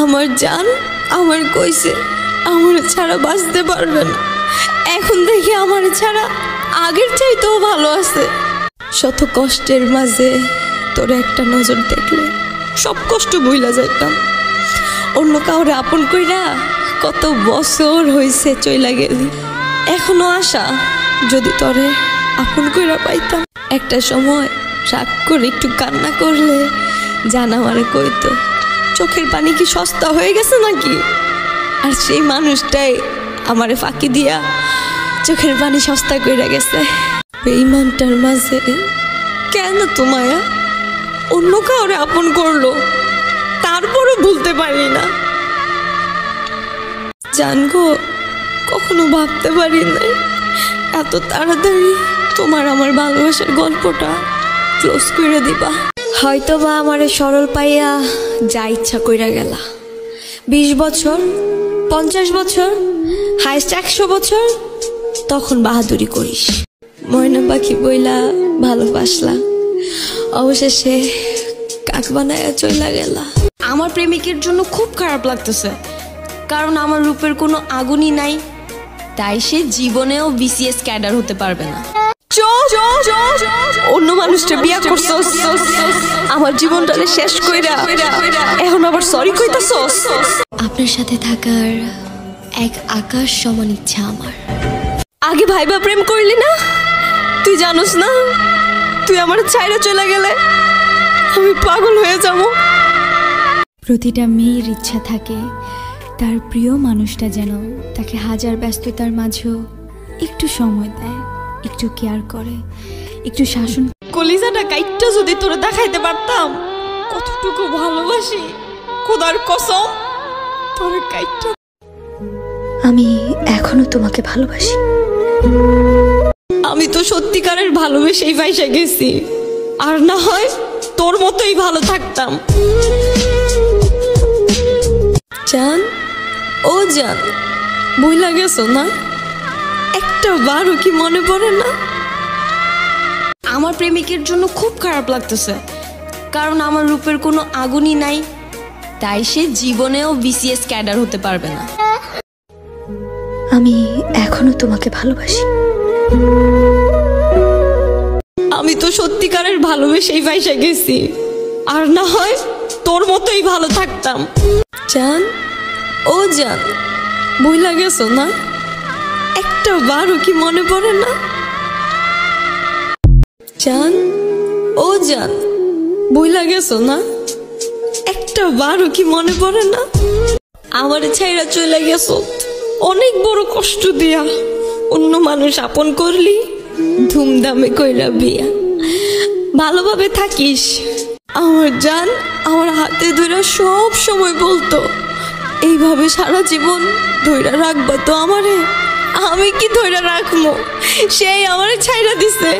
আমার জান আমার কইছে আমার ছাড়া বাঁচতে পারবে না। এখন দেখি আমার ছাড়া আগের চাইতেও ভালো আছে। শত কষ্টের মাঝে তোর একটা নজর দেখলে সব কষ্ট ভুইলা যাইতাম। অন্য কাউরে আপন কইরা কত বছর হইছে চইলা গেলি। এখনো আশা যদি তোরে আপন কইরা পাইতাম। একটা সময় রাগ করে একটু কান্না করলে জান আমারে কইতো চোখের পানি কি সস্তা হয়ে গেছে নাকি। আর সেই মানুষটাই আমারে ফাঁকি দিয়া চোখের পানি সস্তা কইরা গেছে। বেঈমানটার মাঝে কেন তোমায়া অন্য কাউরে আপন করলো তারপরও ভুলতে পারি না। জানগো কখনো ভাবতে পারি নাই এত তাড়াতাড়ি তোমার আমার ভালোবাসার গল্পটা ক্লোজ করে দিবা। হয়তো বা আমারে সরল পাইয়া যা ইচ্ছা কইরা গেলা। 20 বছর 50 বছর হাইস্ট 100 বছর তখন বাহাদুরি করিস। ময়না পাখি বইলা ভালোবাসলা, অবশেষে কাক বানায়া চইলা গেলা। আমার প্রেমিকের জন্য খুব খারাপ লাগতেছে, কারণ আমার রূপের কোনো আগুনই নাই, তাই সে জীবনেও বিসিএস ক্যাডার হতে পারবে না। অন্য মানুষটা বিয়া করছস, আমার জীবনটারে শেষ কইরা এখন আবার সরি কইতাছস। আপনার সাথে থাকার এক আকাশ সমান ইচ্ছা আমার। আগে ভাইবা প্রেম করলি না? তুই জানোস না তুই আমার ছাইরা চলে গেলে আমি পাগল হয়ে যাব। প্রতিটা মেয়ের ইচ্ছা থাকে তার প্রিয় মানুষটা যেন তাকে হাজার ব্যস্ততার মাঝেও একটু সময় দেয়, একটু কেয়ার করে, একটু শাসন। কলিজাটা কাইটটা যদি তোরে দেখাইতে পারতাম কতটুকু ভালোবাসি, খোদার কসম তোরে কাইটটা। আমি এখনো তোমাকে ভালোবাসি। আমি তো সত্যিকারের ভালোবেসেই ভাইসা গেছি, আর না হয় তোর মতোই ভালো থাকতাম। জান ও জান বইলা গেছো না? একটা বারও কি মনে পড়ে না? আমার প্রেমিকের জন্য খুব খারাপ লাগতেছে, কারণ আমার রূপের কোনো আগুনই নাই, তাই সে জীবনেও বিসিএস ক্যাডার হতে পারবে না। আমি এখনো তোমাকে ভালোবাসি। আমি তো সত্যিকারের ভালোবেসেই ভাইসা গেছি, আর না হয় তোর মতোই ভালো থাকতাম। জান ও জান বইলা গেছো না? একটা বারও কি মনে পড়ে না? জান ও জান বইলা গেছো না? একটা বারও কি মনে পড়ে না? আমার ছাইরা চলে গেছো অনেক বড় কষ্ট দিয়া। অন্য মানুষ আপন করলি, ধুমধামে কইরা বিয়া, ভালোভাবে থাকিস। আমার জান আমার হাতে ধরে সব সময় বলতো এইভাবে সারা জীবন ধইরা রাখবা তো আমারে। আমি কি ধইরা রাখবো? সেই আমারে ছাইরা দিছে।